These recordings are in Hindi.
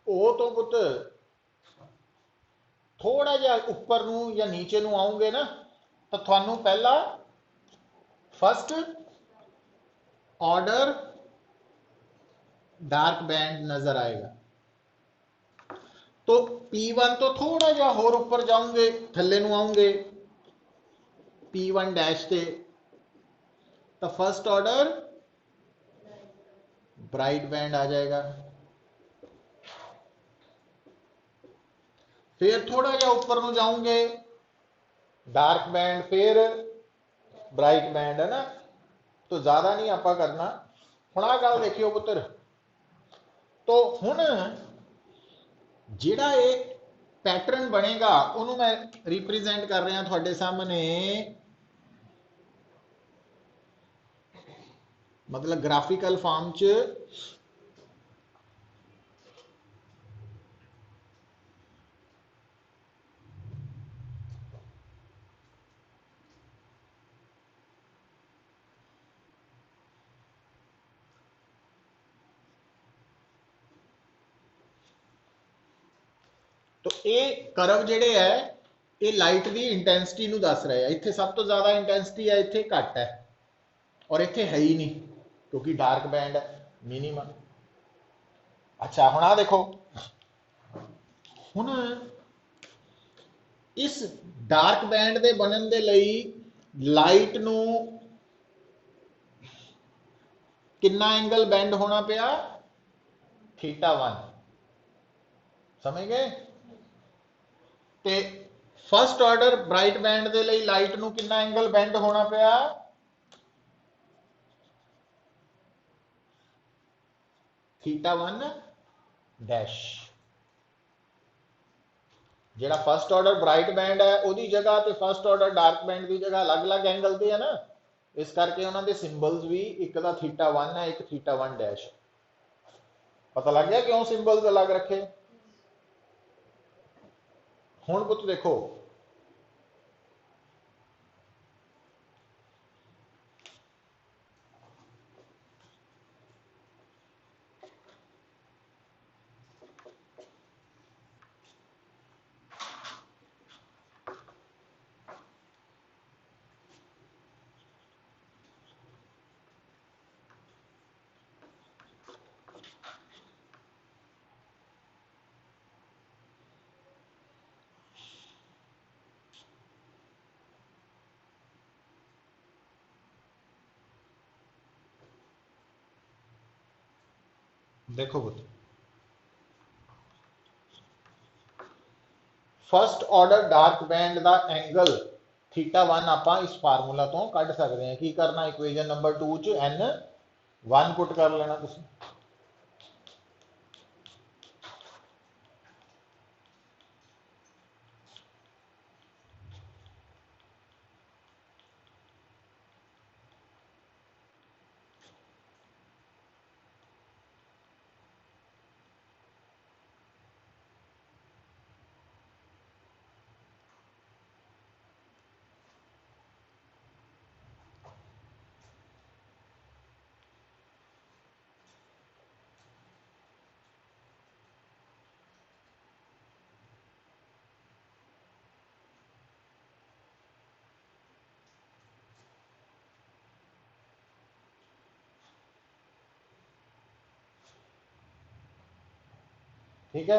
ओ तो पुत थोड़ा जिहा उपर नूं या नीचे नूं आऊंगे ना तो थानू पहला फर्स्ट ऑर्डर डार्क बैंड नजर आएगा। तो P1 तो थोड़ा जिहा होर उपर जाऊंगे, थल्ले नूं आऊंगे P1 डैश से, तो फर्स्ट ऑर्डर ब्राइट बैंड आ जाएगा। फिर थोड़ा जिहा उपर नूं जाऊंगे डार्क बैंड, फिर ब्राइट बैंड, है ना। तो ज्यादा नहीं आपा करना। हुण आ गल देखियो पुत्र, तो हुण जिहड़ा एक पैटर्न बनेगा उन्होंने मैं रिप्रेजेंट कर रहा थोड़े सामने, मतलब ग्राफिकल फॉर्म च। तो ये करव जेडे है ये लाइट की इंटेंसिटी नूं दस रहे हैं। इत्थे सब तो ज्यादा इंटेंसिटी है, इत्थे घट है, और इत्थे है ही नहीं क्योंकि डार्क बैंड है मिनिमम। अच्छा हुण आ देखो, हुण इस डार्क बैंड के बनने के लिए लाइट नूं कितना एंगल बैंड होना पिया, θ1, समझ गए। ते फर्स्ट ऑर्डर ब्राइट बैंड के लिए लाइट नूं कितना एंगल बैंड होना पिया, θ1 डैश। जिहड़ा फर्स्ट ऑर्डर ब्राइट बैंड है उसकी जगह ते फर्स्ट ऑर्डर डार्क बैंड की जगह अलग अलग एंगल ते है ना, इस करके उन्होंने सिंबल्स भी एक का θ1 है, एक θ1 डैश। पता लग गया क्यों सिंबल्स अलग रखे। हुण पुत देखो, देखो पुत, फर्स्ट ऑर्डर डार्क बैंड का एंगल θ1 आप इस फार्मूला तो कढ़ सकते हैं। की करना, इक्वेजन नंबर 2 च n1 पुट कर लेना तुसीं। ठीक है,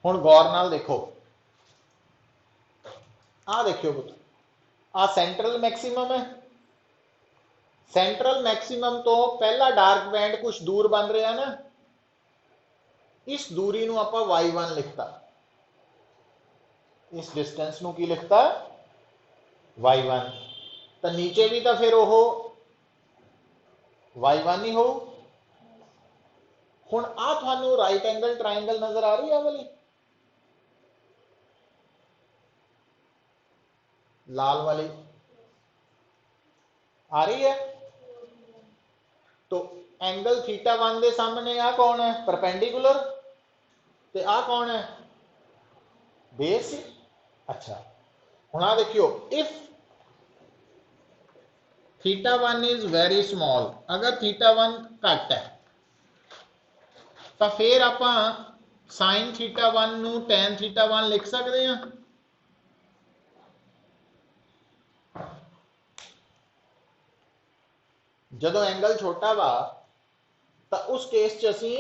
हुण गौर नाल देखो, आ देखियो पुत, आ सेंट्रल मैक्सिमम है। सेंट्रल मैक्सिमम तो पहला डार्क बैंड कुछ दूर बन रहा ना, इस दूरी नूं आपां y1 लिखता, इस डिस्टेंस नूं की लिखता y1। तो नीचे भी तो फिर वो y1 ही हो। हुण आ तुहानूं राइट एंगल ट्राइंगल नजर आ रही है वाली लाल वाली, आ रही है। तो एंगल θ1 के सामने आ कौन है, परपेंडिकुलर, ते आ कौन है, बेस। अच्छा हुण आ देखियो, इफ θ1 इज वेरी स्मॉल, अगर θ1 घट है तो फिर आप साइन थीटा 1 ਨੂੰ tan थीटा 1 लिख सकते हैं? ਜਦੋਂ एंगल छोटा वा तो उस केस च असी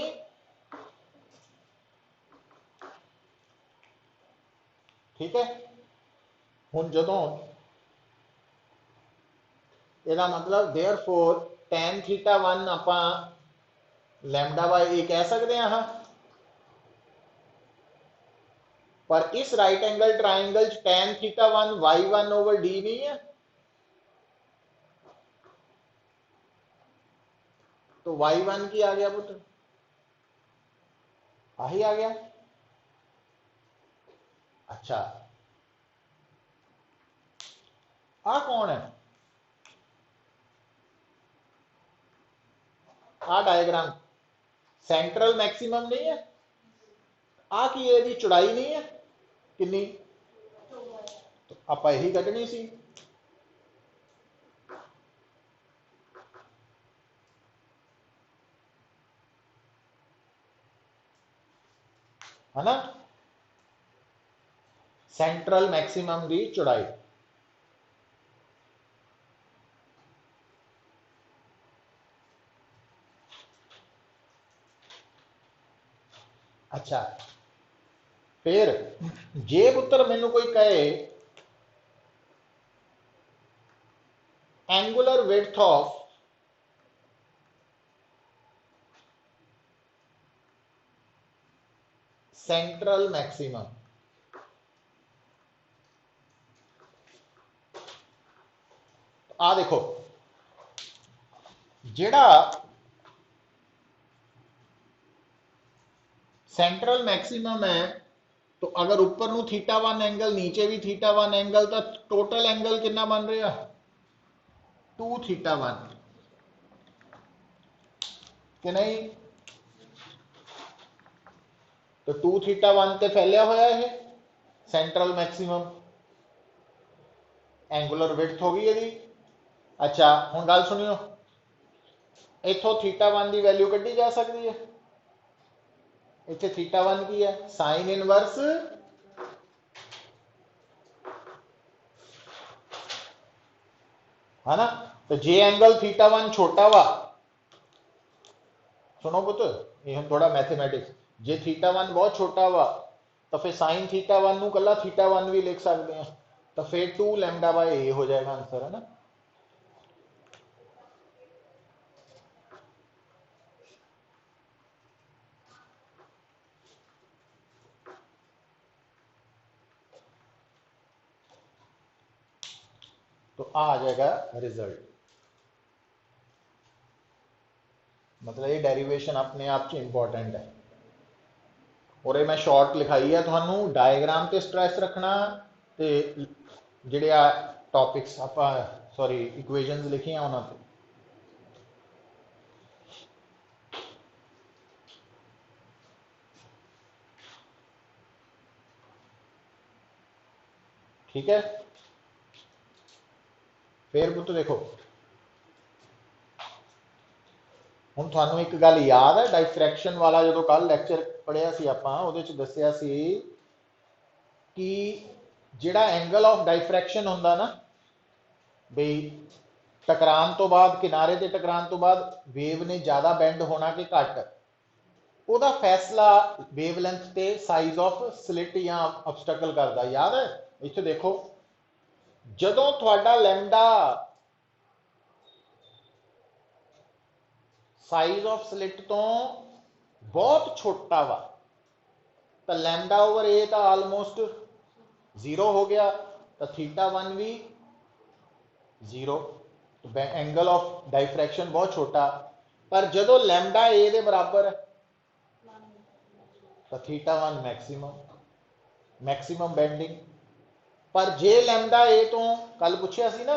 ठीक है हुण जदों ਇਹਦਾ मतलब देयरफॉर tan थीटा 1 ਆਪਾਂ लैम्डा बाय ए कह सकते हैं हाँ पर इस right angle triangle tan theta 1 y1 over D नहीं है तो y1 की आ गया पुत्र आही आ गया। अच्छा आ कौन है आ डायग्राम सेंट्रल मैक्सिमम नहीं है आ की ये चौड़ाई नहीं है कितनी तो आप यही कटनी सी है ना सेंट्रल मैक्सिमम की चौड़ाई अच्छा फिर जे पुत्र मैनू कोई कहे angular width of central maximum आ देखो जेड़ा सेंट्रल मैक्सिमम है तो अगर ऊपर नू थीटा 1 एंगल नीचे भी थीटा 1 एंगल तो टोटल एंगल कितना बन रहा 2 थीटा 1 कि नहीं तो 2 थीटा 1 ते फैलिया होया है सेंट्रल मैक्सिमम एंगुलर विड्थ हो गई यदि। अच्छा हुण गल सुनियो इथों थीटा 1 की वैल्यू कढ़ी जा सकती है इतने थीटा 1 की है साइन इनवर्स है ना तो जे एंगल थीटा 1 छोटा वा सुनो पुत्र ये हम थोड़ा मैथमेटिक्स जे थीटा 1 बहुत छोटा वा तो फिर साइन थीटा 1 नू कला थीटा 1 भी लिख सकते हैं तो फिर 2 लैम्डा बाय ए हो जाएगा आंसर है ना। तो आ जाएगा रिजल्ट मतलब ये डेरिवेशन अपने आप च इंपॉर्टेंट है और ये मैं शॉर्ट लिखाई है थानू डायग्राम ते स्ट्रेस रखना ते जिहड़े आ टॉपिक्स आप सॉरी इक्वेशंस लिखियां उन्होंने ठीक है। फिर पुत्र देखो हुण थानू एक गल याद है डाइफ्रैक्शन वाला जो कल लैक्चर पढ़िया सी आपां उहदे च दस्सिया सी कि जिहड़ा एंगल ऑफ डाइफ्रैक्शन हुंदा ना बई टकरान तो बाद किनारे ते टकरान तो बाद वेव ने ज़्यादा बेंड होना कि घट ਉਹਦਾ फैसला वेवलेंथ ते साइज ऑफ स्लिट या ऑब्स्टैकल करता याद है इत्थे देखो जदों तुहाडा लैम्डा साइज ऑफ स्लिट तो बहुत छोटा वा तो लैम्डा ओवर ए तो आलमोस्ट 0 हो गया तो थीटा 1 भी 0 तो एंगल ऑफ डाइफ्रैक्शन बहुत छोटा पर जदों लैम्डा ए दे बराबर है तो थीटा 1 मैक्सिमम बेंडिंग पर जे लैम्डा ए तो कल पूछा सी ना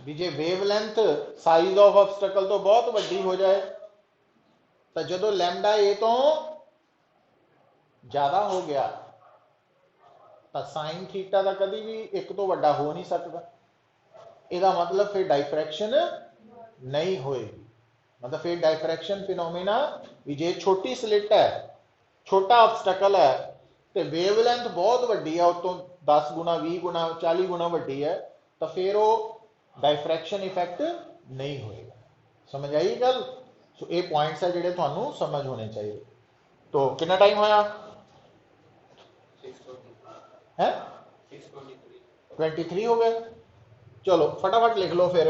भी जे वेवलेंथ साइज ऑफ ऑब्स्टैकल तो बहुत वड्डी हो जाए तो जदों लैम्डा ए तो ज्यादा हो गया तो साइन थीटा का कभी भी एक तो वड्डा हो नहीं सकता इसका मतलब फिर डाइफ्रैक्शन नहीं होएगी मतलब फिर डाइफ्रैक्शन फिनोमेना भी जे छोटी स्लिट है छोटा ऑब्स्टैकल है तो वेवलेंथ बहुत वड्डी है, उतों 10 गुना 20 गुना 40 गुना वड्डी है, तो फिर वो डायफ्रैक्शन इफेक्ट नहीं होएगा। समझ आई गल? सो ये पॉइंट्स है जिहड़े तुहानू समझ होने चाहिए। तो कितना टाइम होया है? 23 हो गया। चलो फटाफट लिख लो फिर।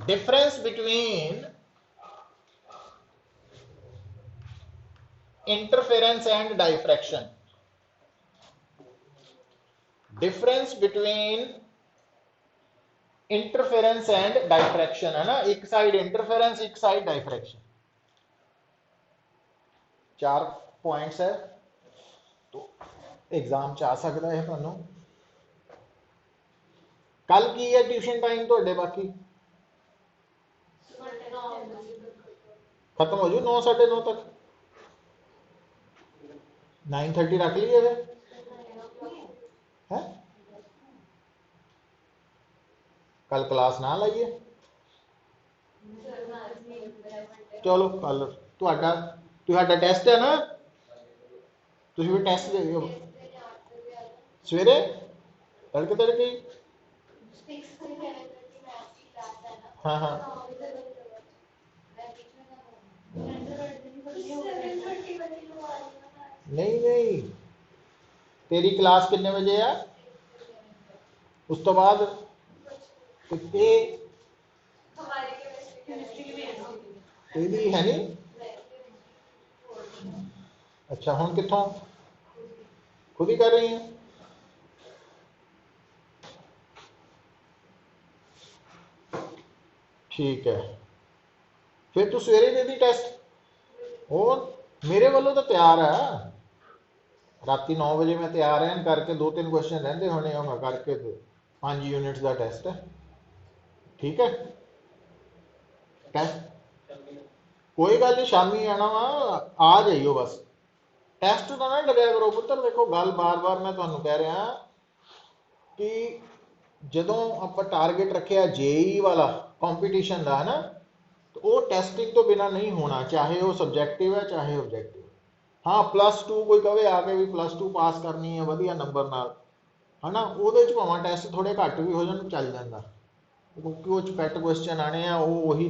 Difference between interference and diffraction. Difference between interference and diffraction है ना, एक साइड इंटरफेरेंस एक साइड डाइफ्रैक्शन। 4 पॉइंट्स है, तो एग्जाम च आ सकता है तुहानू। कल की है ट्यूशन टाइम तुहाडे? बाकी खत्म हो जू 9 9:30 तक। 9:30 रख लीए फिर है? कल क्लास ना लाइए। चलो कल तुहाडा टेस्ट है ना, तुसीं भी टेस्ट दे दिओ सवेरे तड़के तड़के ही। हाँ हाँ नहीं नहीं, तेरी क्लास कितने बजे है? उस तो बाद तेरी है नहीं? अच्छा हुण कित्थों खुद ही कर रही हैं? ठीक है, फिर तू सवेरे दे दी टेस्ट। और मेरे वालों तो तैयार है, राती 9 बजे मैं तैयार है करके 2-3 क्वेश्चन रहंदे होने मैं करके 5 यूनिट्स का टेस्ट है। ठीक है टेस्ट कोई गल नहीं, शामी आना वा, आ जाइयो बस। टेस्ट तो ना डरिया करो पुत्र। देखो गल बार बार मैं तुहानू कह रहा कि जदों आप टारगेट रखे जेई वाला कंपीटीशन का है ना, तो वो टेस्टिंग तो बिना नहीं होना, चाहे वो सब्जैक्टिव है चाहे ऑब्जैक्टिव। हाँ +2 कोई कहे आके भी +2 पास करनी है वधिया नंबर नाल, है ना, ਉਹਦੇ ਚ ਭਾਵੇਂ ਟੈਸਟ ਥੋੜੇ ਘੱਟ ਵੀ ਹੋ ਜਾਣ ਚੱਲ ਜਾਂਦਾ, ਕਿਉਂਕਿ ਉਹ ਚ ਪੈਟ ਕੁਐਸਚਨ ਆਣੇ ਆ, ਉਹ ਉਹੀ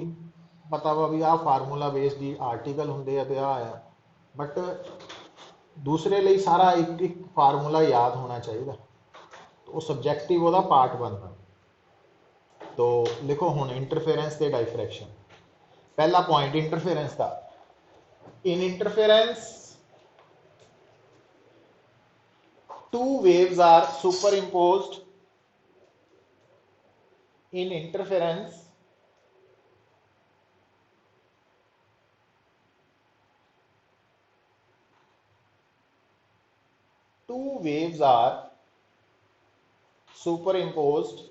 ਪਤਾ ਵਾ ਵੀ ਆਹ ਫਾਰਮੂਲਾ ਬੇਸ ਦੀ ਆਰਟੀਕਲ ਹੁੰਦੇ ਆ ਤੇ ਆ ਆ। ਬਟ ਦੂਸਰੇ ਲਈ ਸਾਰਾ ਇੱਕ ਇੱਕ ਫਾਰਮੂਲਾ ਯਾਦ ਹੋਣਾ ਚਾਹੀਦਾ, ਉਹ ਸਬਜੈਕਟਿਵ ਉਹਦਾ ਪਾर्ट बनता। तो लिखो हुण इंटरफेरेंस ते डाइफ्रैक्शन। पहला पॉइंट इंटरफेरेंस का। इन interference two waves are superimposed. In interference two waves are superimposed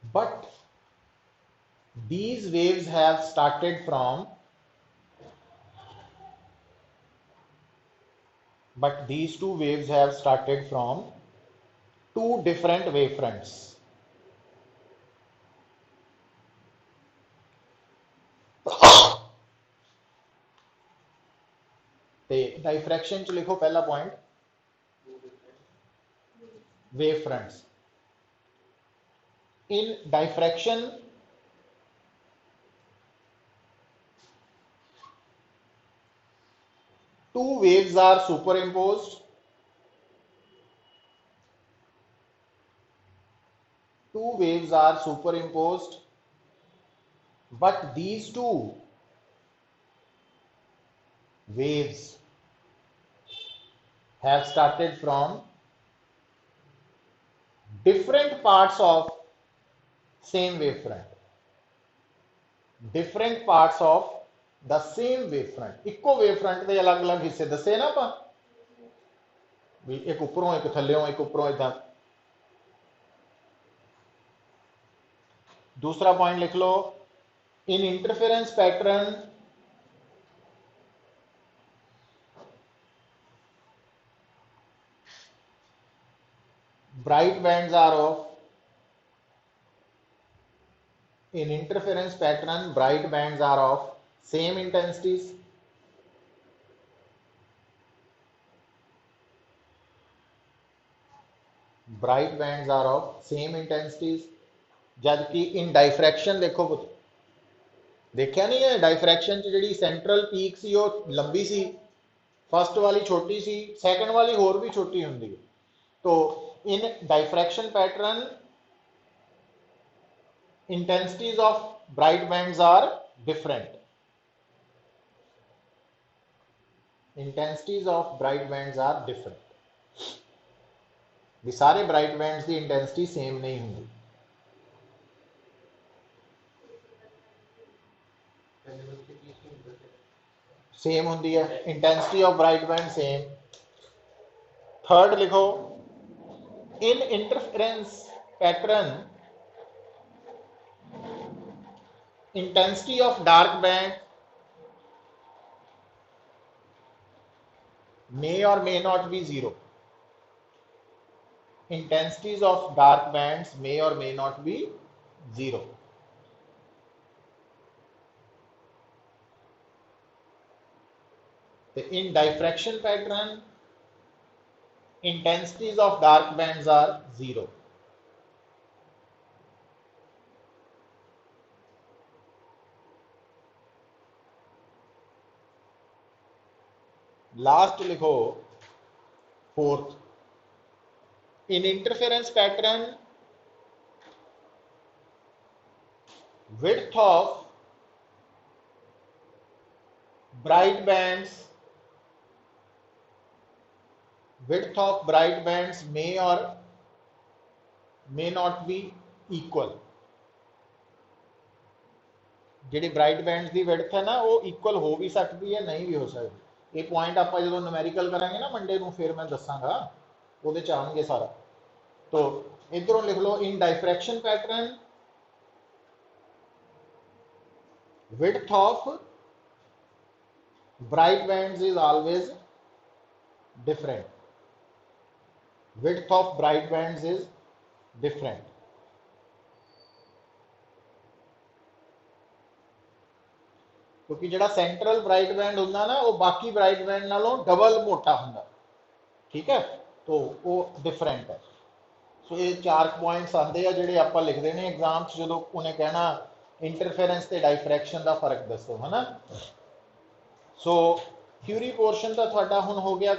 but these waves have started from two different wavefronts. ते डाइफ्रैक्शन च लिखो पहला point wavefronts. In diffraction two waves are superimposed. Two waves are superimposed, but these two waves have started from different parts of same wavefront. Different parts of the same wavefront. Echo wavefront के अलग अलग हिस्से दसे ना आप भी, एक उपरों एक थल्लों एक उपरों इदा। दूसरा पॉइंट लिख लो, in interference pattern bright bands are of in interference pattern bright bands are of same intensities. Bright bands are of same intensities. जबकि in diffraction देखो देखिया नहीं है, डाइफ्रैक्शन च जिहड़ी सेंट्रल पीक सी वो लंबी सी, फस्ट वाली छोटी सी, सैकंड वाली होर भी छोटी होंदी है। तो in diffraction pattern intensities of bright bands are different. Intensities of bright bands are different. भी सारे bright bands की intensity same नहीं होंगी। सेम होंगी है, intensity of bright band same. Third लिखो, in interference pattern intensity of dark band may or may not be zero. Intensities of dark bands may or may not be zero. In diffraction pattern, intensities of dark bands are zero. Last लिखो fourth, in interference pattern width of bright bands may or may not be equal. जिहड़ी ब्राइट बैंड्स की विड्थ है ना वो इक्वल हो भी सकती है, नहीं भी हो सकती। ये पॉइंट आप जो न्यूमेरिकल करेंगे ना मंडे को, फिर मैं दसांगा, वो आएंगे सारा। तो इधरों लिख लो, in diffraction pattern width of bright bands is always different. Width of bright bands is different. क्योंकि जो सेंट्रल ब्राइट बैंड होंगे ना वो बाकी ब्राइट बैंड नालों डबल मोटा होंगे, ठीक है, तो वो डिफरेंट है। सो ये 4 पॉइंट्स आते हैं जोड़े आप लिख देने एग्जाम जो उन्हें कहना इंटरफेरेंस ते डाइफ्रैक्शन का फर्क दसो, है ना। सो थ्योरी पोर्शन तो थोड़ा हुण हो गया